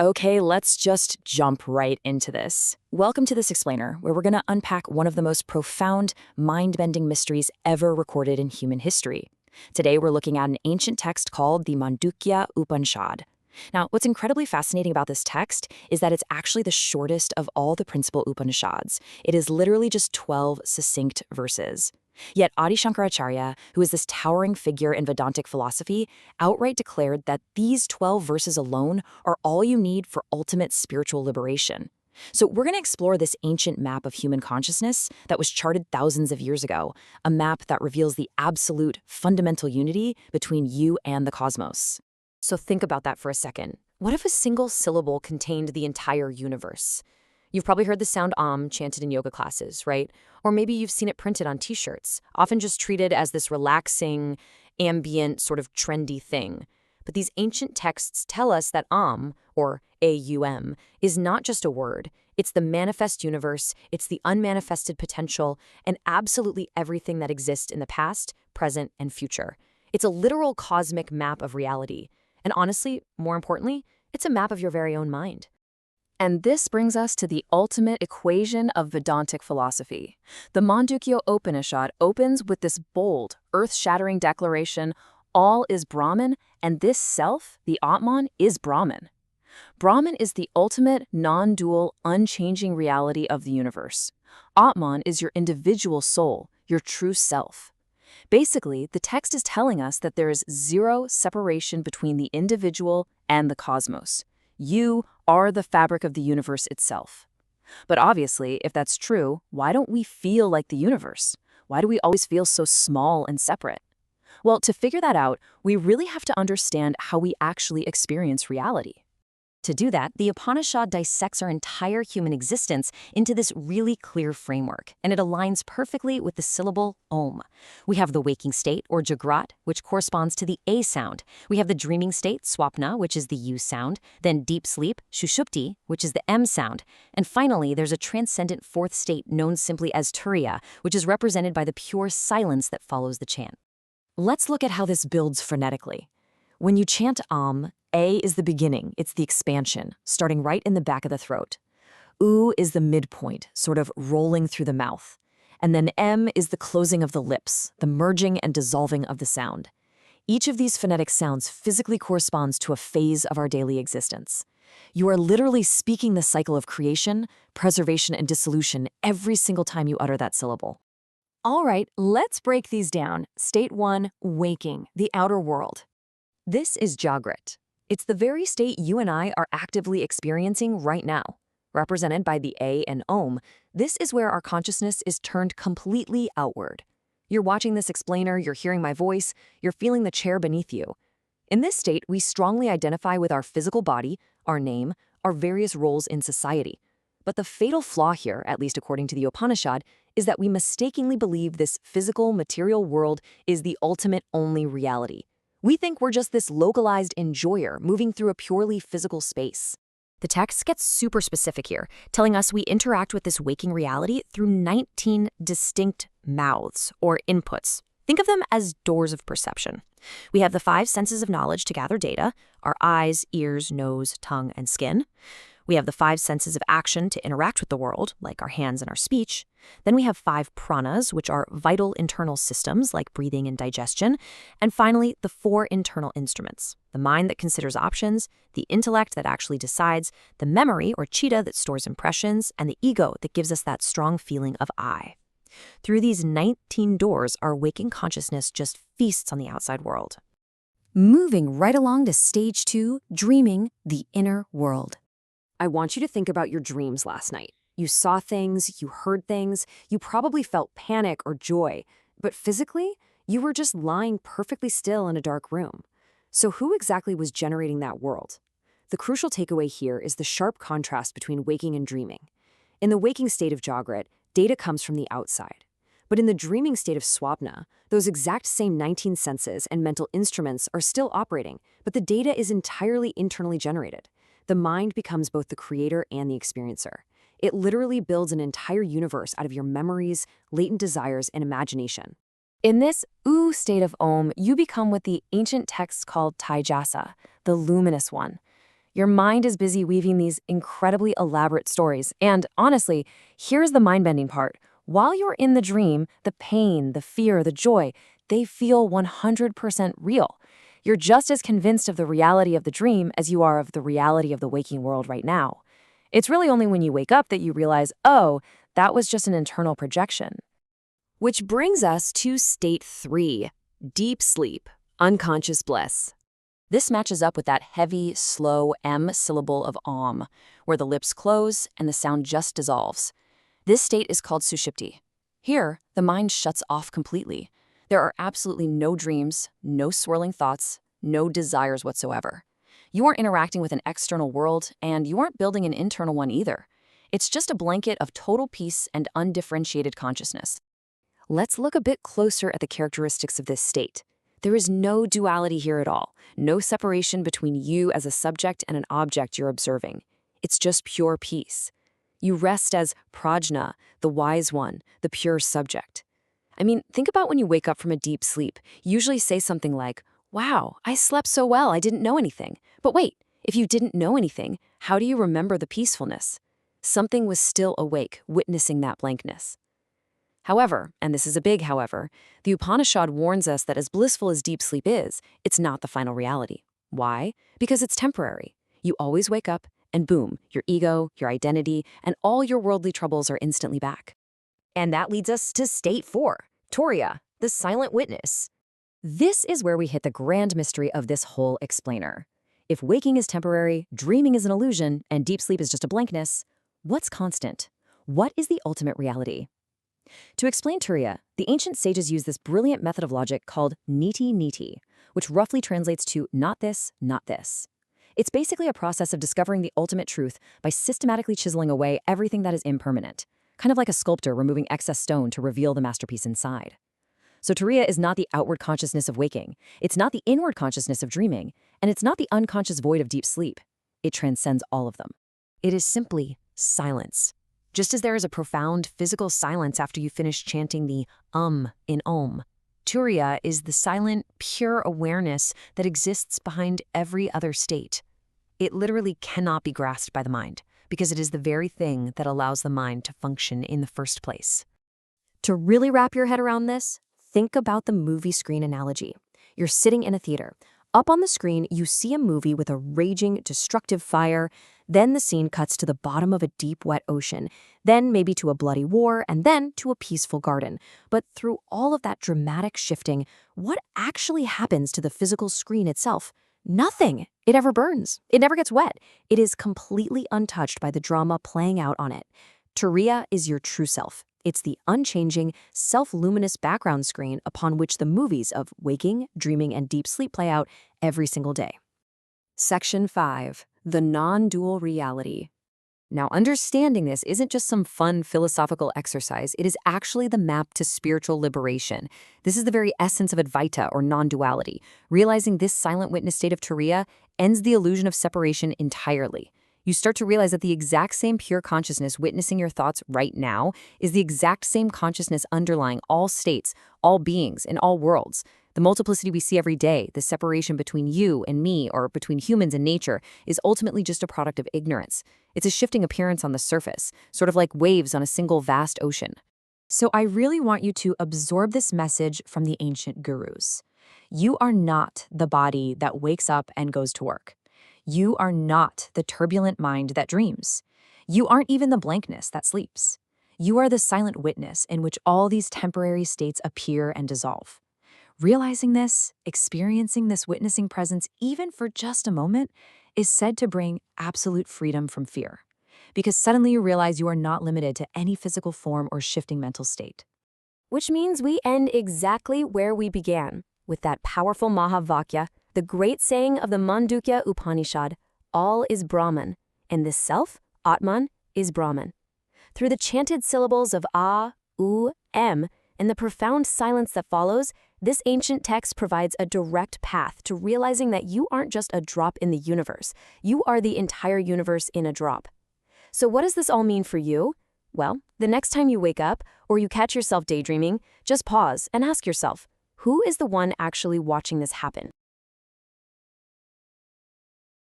Okay, let's just jump right into this. Welcome to this explainer, where we're going to unpack one of the most profound, mind-bending mysteries ever recorded in human history. Today, we're looking at an ancient text called the Mandukya Upanishad. Now, what's incredibly fascinating about this text is that it's actually the shortest of all the principal Upanishads. It is literally just 12 succinct verses. Yet Adi Shankaracharya, who is this towering figure in Vedantic philosophy, outright declared that these 12 verses alone are all you need for ultimate spiritual liberation. So we're going to explore this ancient map of human consciousness that was charted thousands of years ago, a map that reveals the absolute, fundamental unity between you and the cosmos. So think about that for a second. What if a single syllable contained the entire universe? You've probably heard the sound Om chanted in yoga classes, right? Or maybe you've seen it printed on t-shirts, often just treated as this relaxing, ambient, sort of trendy thing. But these ancient texts tell us that Om, or AUM, is not just a word. It's the manifest universe, it's the unmanifested potential, and absolutely everything that exists in the past, present, and future. It's a literal cosmic map of reality. And honestly, more importantly, it's a map of your very own mind. And this brings us to the ultimate equation of Vedantic philosophy. The Mandukya Upanishad opens with this bold, earth-shattering declaration, all is Brahman, and this self, the Atman, is Brahman. Brahman is the ultimate, non-dual, unchanging reality of the universe. Atman is your individual soul, your true self. Basically, the text is telling us that there is zero separation between the individual and the cosmos. You are the fabric of the universe itself. But obviously, if that's true, why don't we feel like the universe? Why do we always feel so small and separate? Well, to figure that out, we really have to understand how we actually experience reality. To do that, the Upanishad dissects our entire human existence into this really clear framework, and it aligns perfectly with the syllable Om. We have the waking state, or Jagrat, which corresponds to the A sound. We have the dreaming state, Swapna, which is the U sound. Then deep sleep, Shushupti, which is the M sound. And finally, there's a transcendent fourth state known simply as Turiya, which is represented by the pure silence that follows the chant. Let's look at how this builds phonetically. When you chant Om, A is the beginning, it's the expansion, starting right in the back of the throat. U is the midpoint, sort of rolling through the mouth. And then M is the closing of the lips, the merging and dissolving of the sound. Each of these phonetic sounds physically corresponds to a phase of our daily existence. You are literally speaking the cycle of creation, preservation, and dissolution every single time you utter that syllable. All right, let's break these down. State 1, waking, the outer world. This is Jagrat. It's the very state you and I are actively experiencing right now. Represented by the A and Om, this is where our consciousness is turned completely outward. You're watching this explainer, you're hearing my voice, you're feeling the chair beneath you. In this state, we strongly identify with our physical body, our name, our various roles in society. But the fatal flaw here, at least according to the Upanishad, is that we mistakenly believe this physical, material world is the ultimate only reality. We think we're just this localized enjoyer moving through a purely physical space. The text gets super specific here, telling us we interact with this waking reality through 19 distinct mouths, or inputs. Think of them as doors of perception. We have the 5 senses of knowledge to gather data, our eyes, ears, nose, tongue, and skin. We have the 5 senses of action to interact with the world, like our hands and our speech. Then we have 5 pranas, which are vital internal systems like breathing and digestion. And finally, the 4 internal instruments: the mind that considers options, the intellect that actually decides, the memory or chitta that stores impressions, and the ego that gives us that strong feeling of I. Through these 19 doors, our waking consciousness just feasts on the outside world. Moving right along to stage 2, dreaming, the inner world. I want you to think about your dreams last night. You saw things, you heard things, you probably felt panic or joy, but physically, you were just lying perfectly still in a dark room. So who exactly was generating that world? The crucial takeaway here is the sharp contrast between waking and dreaming. In the waking state of Jagrat, data comes from the outside. But in the dreaming state of Swapna, those exact same 19 senses and mental instruments are still operating, but the data is entirely internally generated. The mind becomes both the creator and the experiencer. It literally builds an entire universe out of your memories, latent desires, and imagination. In this U state of Om, you become what the ancient texts called Taijasa, the luminous one. Your mind is busy weaving these incredibly elaborate stories. And honestly, here's the mind-bending part. While you're in the dream, the pain, the fear, the joy, they feel 100% real. You're just as convinced of the reality of the dream as you are of the reality of the waking world right now. It's really only when you wake up that you realize, oh, that was just an internal projection. Which brings us to state 3, deep sleep, unconscious bliss. This matches up with that heavy, slow M syllable of Om, where the lips close and the sound just dissolves. This state is called sushupti. Here, the mind shuts off completely. There are absolutely no dreams, no swirling thoughts, no desires whatsoever. You aren't interacting with an external world, and you aren't building an internal one either. It's just a blanket of total peace and undifferentiated consciousness. Let's look a bit closer at the characteristics of this state. There is no duality here at all, no separation between you as a subject and an object you're observing. It's just pure peace. You rest as prajna, the wise one, the pure subject. I mean, think about when you wake up from a deep sleep. You usually say something like, "Wow, I slept so well, I didn't know anything." But wait, if you didn't know anything, how do you remember the peacefulness? Something was still awake, witnessing that blankness. However, and this is a big however, the Upanishad warns us that as blissful as deep sleep is, it's not the final reality. Why? Because it's temporary. You always wake up, and boom, your ego, your identity, and all your worldly troubles are instantly back. And that leads us to state 4, Turiya, the silent witness. This is where we hit the grand mystery of this whole explainer. If waking is temporary, dreaming is an illusion, and deep sleep is just a blankness, what's constant? What is the ultimate reality? To explain Turiya, the ancient sages used this brilliant method of logic called niti, which roughly translates to not this, not this. It's basically a process of discovering the ultimate truth by systematically chiseling away everything that is impermanent, kind of like a sculptor removing excess stone to reveal the masterpiece inside. So Turiya is not the outward consciousness of waking, it's not the inward consciousness of dreaming, and it's not the unconscious void of deep sleep. It transcends all of them. It is simply silence. Just as there is a profound physical silence after you finish chanting the in Om, Turiya is the silent, pure awareness that exists behind every other state. It literally cannot be grasped by the mind, because it is the very thing that allows the mind to function in the first place. To really wrap your head around this, think about the movie screen analogy. You're sitting in a theater. Up on the screen, you see a movie with a raging, destructive fire. Then the scene cuts to the bottom of a deep, wet ocean, then maybe to a bloody war, and then to a peaceful garden. But through all of that dramatic shifting, what actually happens to the physical screen itself? Nothing. It ever burns. It never gets wet. It is completely untouched by the drama playing out on it. Turiya is your true self. It's the unchanging, self-luminous background screen upon which the movies of waking, dreaming, and deep sleep play out every single day. Section 5. The non-dual reality. Now, understanding this isn't just some fun philosophical exercise. It is actually the map to spiritual liberation. This is the very essence of Advaita, or non-duality. Realizing this silent witness state of Turiya ends the illusion of separation entirely. You start to realize that the exact same pure consciousness witnessing your thoughts right now is the exact same consciousness underlying all states, all beings, and all worlds. The multiplicity we see every day, the separation between you and me, or between humans and nature, is ultimately just a product of ignorance. It's a shifting appearance on the surface, sort of like waves on a single vast ocean. So I really want you to absorb this message from the ancient gurus. You are not the body that wakes up and goes to work. You are not the turbulent mind that dreams. You aren't even the blankness that sleeps. You are the silent witness in which all these temporary states appear and dissolve. Realizing this, experiencing this witnessing presence even for just a moment, is said to bring absolute freedom from fear, because suddenly you realize you are not limited to any physical form or shifting mental state. Which means we end exactly where we began, with that powerful Mahavakya, the great saying of the Mandukya Upanishad, all is Brahman, and this self, Atman, is Brahman. Through the chanted syllables of A, U, M, and the profound silence that follows, this ancient text provides a direct path to realizing that you aren't just a drop in the universe. You are the entire universe in a drop. So what does this all mean for you? Well, the next time you wake up or you catch yourself daydreaming, just pause and ask yourself, who is the one actually watching this happen?